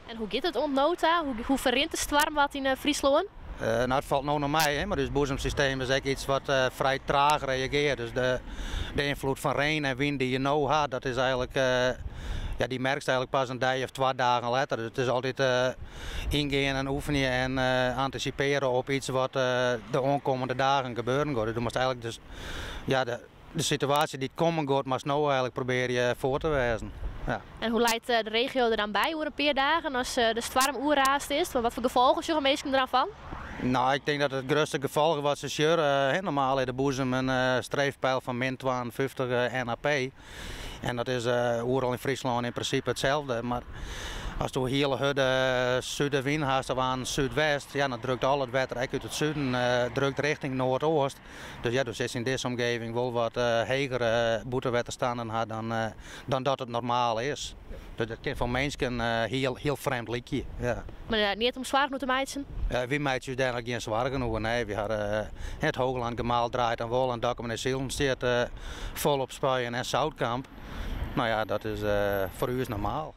En hoe gaat het ontnota? Hoe verrint de storm wat in Friesland? Nou, het valt nou naar mij, hè, maar dus het boezemsysteem is echt iets wat vrij traag reageert. Dus de invloed van regen en wind die je nou had, dat is eigenlijk, ja, die merkst eigenlijk pas een dag of 2 dagen later. Dus het is altijd ingaan en oefenen en anticiperen op iets wat de aankomende dagen gebeuren gaat. Dus je moet eigenlijk dus, ja, de situatie die komen gaat, maar nou eigenlijk proberen voor te wijzen. Ja. En hoe leidt de regio er dan bij over een paar dagen als de storm oerraast is? Wat voor gevolgen zullen mensen eraan van? Nou, ik denk dat het grootste gevolg was is normaal in de boezem een streefpeil van min 52 NAP. En dat is overal in Friesland in principe hetzelfde. Maar als je hele hudde zuidenwind hebt of aan zuidwest, ja, dan drukt al het water uit het zuiden drukt richting noordoost. Dus ja, dus is in deze omgeving wel wat hegere boetewaterstanden dan dat het normaal is. Dus dat kan voor mensen heel vreemd liedje. Ja. Maar niet om zwaar te meiden? Wie meidjes uiteindelijk geen zwaar genoeg. Nee, we hadden het Hoogland gemaal draait aan wol en Dokkum en Zielen staat volop spuien en Zoutkamp. Nou ja, dat is voor u is normaal.